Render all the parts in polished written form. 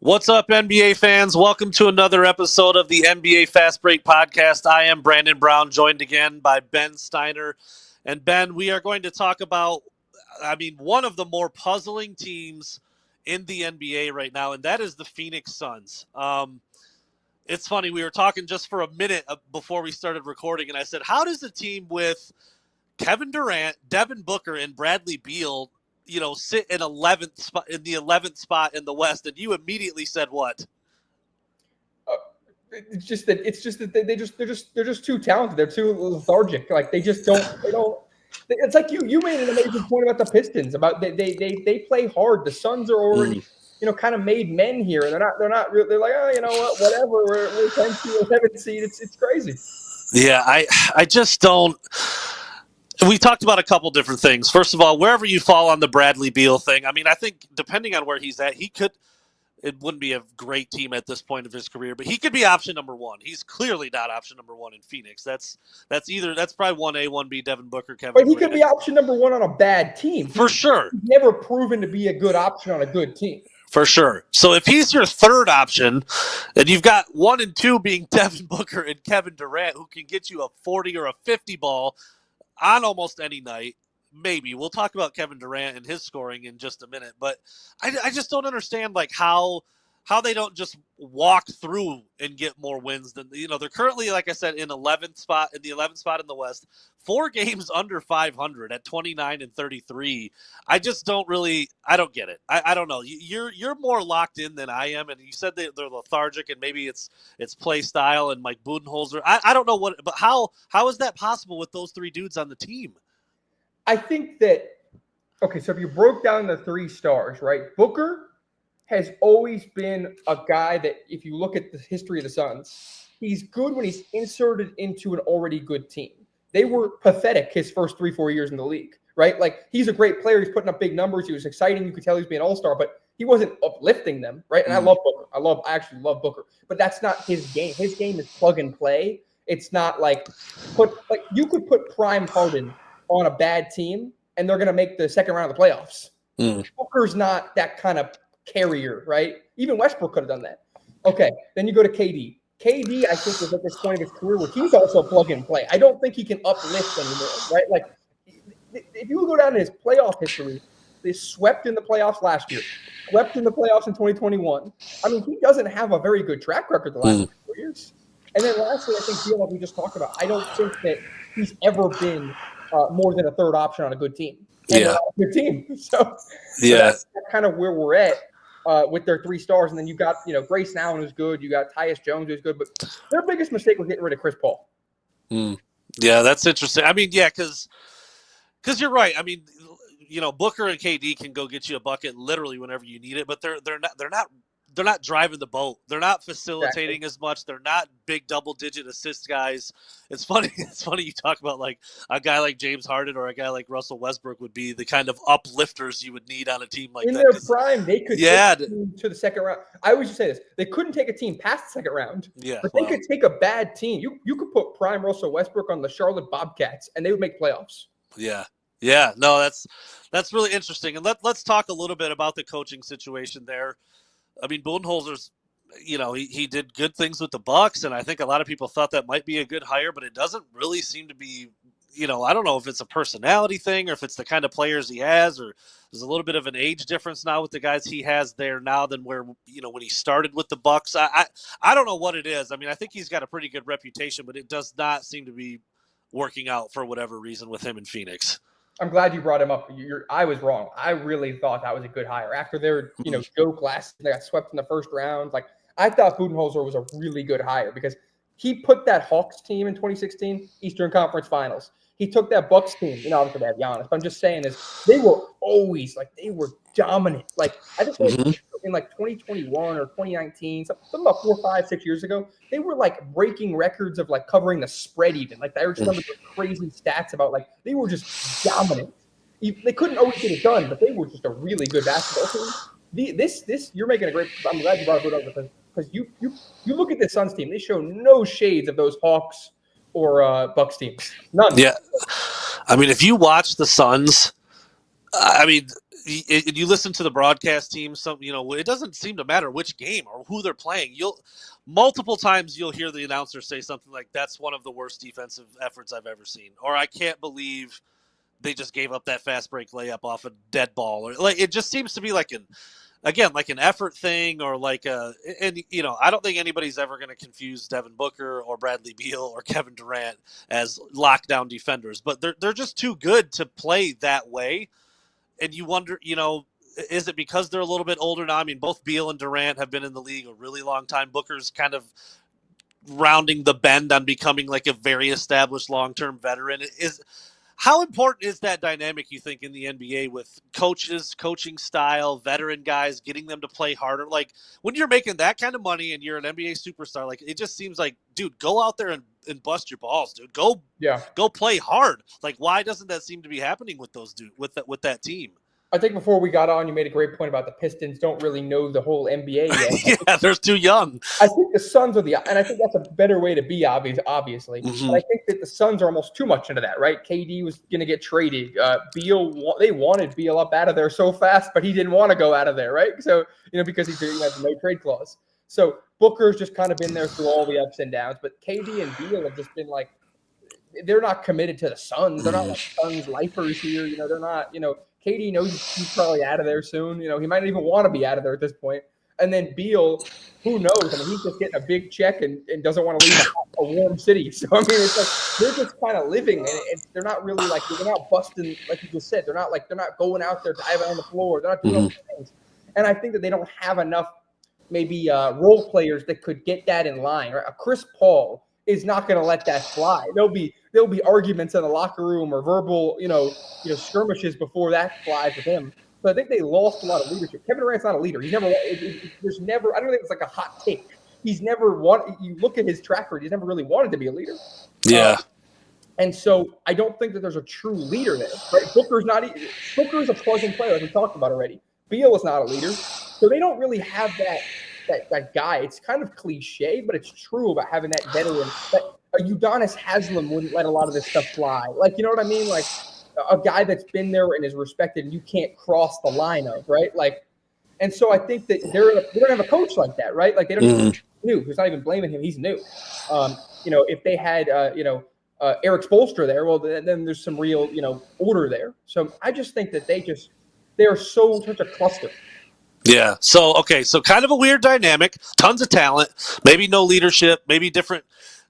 What's up, NBA fans? Welcome to another episode of the NBA Fast Break Podcast. I am Brandon Brown, joined again by Ben Stinar. And Ben, we are going to talk about, one of the more puzzling teams in the NBA right now, and that is the Phoenix Suns. It's funny, we were talking just for a minute before we started recording, and I said, how does a team with Kevin Durant, Devin Booker, and Bradley Beal sit in 11th spot in the 11th spot in the West, and you immediately said what? It's just that they're just too talented. They're too lethargic. Like they don't. It's like you made an amazing point about the Pistons. About they play hard. The Suns are already kind of made men here. They're not real. They're like, oh, you know what, whatever. We're 10 seed, 11 seed. It's crazy. Yeah, I just don't. We talked about a couple different things. First of all, wherever you fall on the Bradley Beal thing, I think depending on where he's at, it wouldn't be a great team at this point of his career, but he could be option number one. He's clearly not option number one in Phoenix. That's probably 1A, 1B, Devin Booker, Kevin But he Durant. could be option number one on a bad team. For sure. He's never proven to be a good option on a good team. For sure. So if he's your third option, and you've got 1 and 2 being Devin Booker and Kevin Durant, who can get you a 40 or a 50 ball on almost any night, maybe. We'll talk about Kevin Durant and his scoring in just a minute, but I just don't understand how they don't just walk through and get more wins than they're currently, like I said, in the 11th spot in the West, 4 games under 500 at 29 and 33. I don't get it. I don't know. You're more locked in than I am, and you said they're lethargic, and maybe it's play style and Mike Budenholzer. I don't know but how is that possible with those 3 dudes on the team? I think that so if you broke down the 3 stars, right? Booker has always been a guy that, if you look at the history of the Suns, he's good when he's inserted into an already good team. They were pathetic his first 3-4 years in the league, right? Like, he's a great player. He's putting up big numbers. He was exciting. You could tell he was being an all-star, but he wasn't uplifting them, right? And I love Booker. I actually love Booker. But that's not his game. His game is plug and play. It's not you could put Prime Harden on a bad team, and they're going to make the second round of the playoffs. Booker's not that kind of carrier, right? Even Westbrook could have done that. Okay, then you go to KD. KD, I think, is at this point of his career where he's also plug and play. I don't think he can uplift anymore, right? Like, if you go down to his playoff history, they swept in the playoffs last year, swept in the playoffs in 2021. He doesn't have a very good track record the last 4 years. And then lastly, I think, Beal, like we just talked about, I don't think that he's ever been more than a third option on a good team. And a good team. So that's kind of where we're at. With their 3 stars, and then you got Grayson Allen, who's good. You got Tyus Jones, who's good. But their biggest mistake was getting rid of Chris Paul. Yeah, that's interesting. Because you're right. Booker and KD can go get you a bucket literally whenever you need it, but they're not driving the boat. They're not facilitating as much. They're not big double-digit assist guys. It's funny. It's funny you talk about like a guy like James Harden or a guy like Russell Westbrook would be the kind of uplifters you would need on a team like that. In their prime, they could take a team to the second round. I always just say this: they couldn't take a team past the second round. But they could take a bad team. You could put prime Russell Westbrook on the Charlotte Bobcats, and they would make playoffs. Yeah. No, that's really interesting. And let's talk a little bit about the coaching situation there. Budenholzer's, he did good things with the Bucks, and I think a lot of people thought that might be a good hire, but it doesn't really seem to be, I don't know if it's a personality thing or if it's the kind of players he has, or there's a little bit of an age difference now with the guys he has there now than where, when he started with the Bucks. I don't know what it is. I think he's got a pretty good reputation, but it does not seem to be working out for whatever reason with him in Phoenix. I'm glad you brought him up. I was wrong. I really thought that was a good hire. After their, joke last, they got swept in the first round. Like, I thought Budenholzer was a really good hire because he put that Hawks team in 2016 Eastern Conference Finals. He took that Bucks team. Obviously they had Giannis, but I'm just saying is they were always they were dominant. Like, I think they in 2021 or 2019, something about 4, 5, 6 years ago, they were breaking records of covering the spread even. I just remember the crazy stats about they were just dominant. They couldn't always get it done, but they were just a really good basketball team. This you're making a great. I'm glad you brought it up because you look at the Suns team. They show no shades of those Hawks or Bucks teams. None. Yeah, if you watch the Suns, you listen to the broadcast team, it doesn't seem to matter which game or who they're playing. Multiple times you'll hear the announcer say something like, "That's one of the worst defensive efforts I've ever seen," or "I can't believe they just gave up that fast break layup off a dead ball," or like it just seems to be like an effort thing, or I don't think anybody's ever going to confuse Devin Booker or Bradley Beal or Kevin Durant as lockdown defenders, but they're just too good to play that way. And you wonder, is it because they're a little bit older now? I mean, both Beal and Durant have been in the league a really long time. Booker's kind of rounding the bend on becoming like a very established long-term veteran. How important is that dynamic, you think, in the NBA with coaches, coaching style, veteran guys, getting them to play harder? Like, when you're making that kind of money and you're an NBA superstar, like, it just seems like, dude, go out there and bust your balls, dude. Go play hard. Like, why doesn't that seem to be happening with those dudes, with that team? I think before we got on, you made a great point about the Pistons don't really know the whole NBA yet. Yeah, they're too young. I think the Suns are and I think that's a better way to be, obviously. Mm-hmm. But I think that the Suns are almost too much into that, right? KD was going to get traded. Beal, they wanted Beal up out of there so fast, but he didn't want to go out of there, right? So, because he had the no trade clause. So Booker's just kind of been there through all the ups and downs. But KD and Beal have just been like, they're not committed to the Suns. They're not like Suns lifers here. They're not, KD knows he's probably out of there soon. He might not even want to be out of there at this point. And then Beal, who knows? I mean, he's just getting a big check and doesn't want to leave a warm city. So, I mean, it's like they're just kind of living, and they're not really like, they're not busting, like you just said. They're not going out there diving on the floor. They're not doing all those things. And I think that they don't have enough maybe role players that could get that in line. Right? A Chris Paul is not going to let that fly. There'll be arguments in the locker room or verbal, skirmishes before that flies with him. So I think they lost a lot of leadership. Kevin Durant's not a leader. He's never. There's never. I don't think it's like a hot take. He's never wanted. You look at his track record. He's never really wanted to be a leader. Yeah. And so I don't think that there's a true leader there. Right? Booker's a plug-and play, like we talked about already. Beal is not a leader, so they don't really have that guy. It's kind of cliche, but it's true about having that veteran. That Udonis Haslem wouldn't let a lot of this stuff fly. Like, you know what I mean? Like a guy that's been there and is respected, and you can't cross the line of, right? Like, and so I think that they're gonna have a coach like that, right? Like they don't new. Who's not even blaming him. He's new. If they had Eric Spoelstra there, well, then there's some real order there. So I just think that they're such a cluster. Yeah. So kind of a weird dynamic. Tons of talent. Maybe no leadership. Maybe different.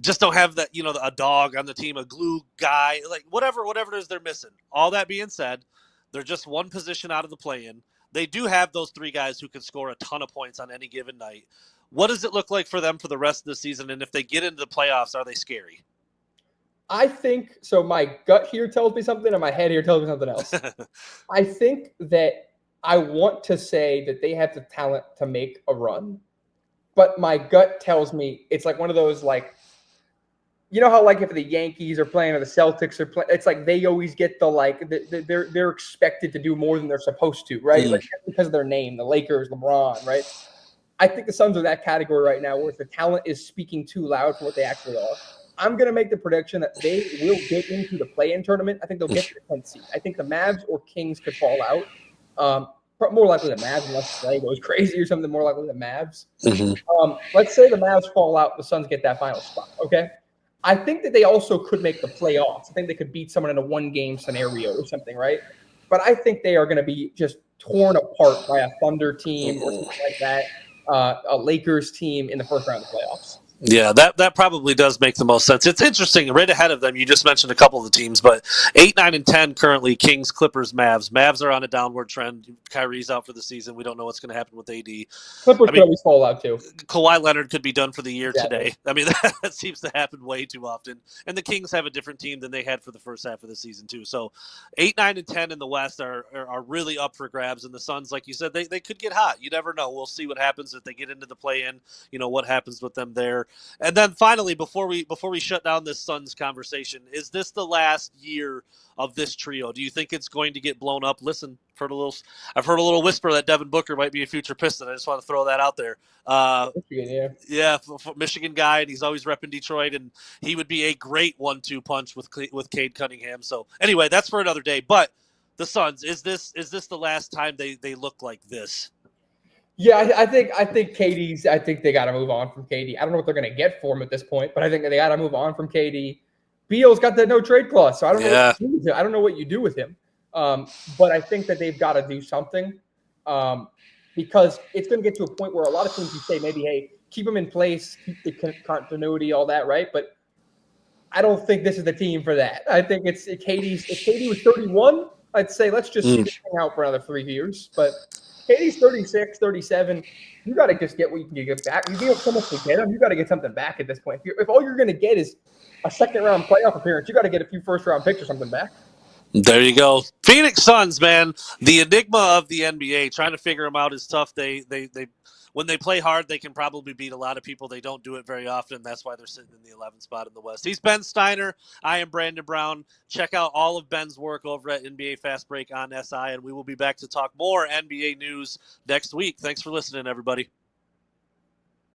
Just don't have that, a dog on the team, a glue guy, like whatever it is they're missing. All that being said, they're just one position out of the play-in. They do have those three guys who can score a ton of points on any given night. What does it look like for them for the rest of the season? And if they get into the playoffs, are they scary? I think so. My gut here tells me something, and my head here tells me something else. I think that I want to say that they have the talent to make a run, but my gut tells me it's like one of those like, how like if the Yankees are playing or the Celtics are playing, it's like they always get they're expected to do more than they're supposed to, right? Like because of their name, the Lakers, LeBron, right? I think the Suns are that category right now where if the talent is speaking too loud for what they actually are. I'm going to make the prediction that they will get into the play-in tournament. I think they'll get to the 10th seed. I think the Mavs or Kings could fall out. More likely the Mavs unless play goes crazy or something. More likely the Mavs. Let's say the Mavs fall out, the Suns get that final spot. Okay. I think that they also could make the playoffs. I think they could beat someone in a one-game scenario or something, right? But I think they are going to be just torn apart by a Thunder team or something like that, a Lakers team in the first round of the playoffs. Yeah, that probably does make the most sense. It's interesting. Right ahead of them, you just mentioned a couple of the teams, but 8, 9, and 10 currently, Kings, Clippers, Mavs. Mavs are on a downward trend. Kyrie's out for the season. We don't know what's going to happen with AD. Clippers could always fall out too. Kawhi Leonard could be done for the year today. I mean, that seems to happen way too often. And the Kings have a different team than they had for the first half of the season too. So 8, 9, and 10 in the West are really up for grabs. And the Suns, like you said, they could get hot. You never know. We'll see what happens if they get into the play-in. What happens with them there. And then finally, before we shut down this Suns conversation, is this the last year of this trio? Do you think it's going to get blown up? Listen, I've heard a little whisper that Devin Booker might be a future Piston. I just want to throw that out there. Michigan, yeah, Michigan guy, and he's always repping Detroit, and he would be a great 1-2 punch with Cade Cunningham. So anyway, that's for another day. But The Suns. Is this the last time they look like this? Yeah, I think KD's. I think they got to move on from KD. I don't know what they're going to get for him at this point, but I think they got to move on from KD. Beal's got that no trade clause, so I don't know. Yeah. What you do with him. I don't know what you do with him. But I think that they've got to do something because it's going to get to a point where a lot of teams you say maybe, hey, keep him in place, keep the continuity, all that, right? But I don't think this is the team for that. I think it's KD's. If KD was 31, I'd say let's just see this thing out for another 3 years. But KD's 36, 37. You got to just get what you can get back. You give so much to get him. You got to get something back at this point. If all you're going to get is a second-round playoff appearance, you got to get a few first-round picks or something back. There you go. Phoenix Suns, man, the enigma of the NBA. Trying to figure them out is tough. They when they play hard, they can probably beat a lot of people. They don't do it very often. That's why they're sitting in the 11th spot in the West. He's Ben Stinar. I am Brandon Brown. Check out all of Ben's work over at NBA Fast Break on SI, and we will be back to talk more NBA news next week. Thanks for listening, everybody.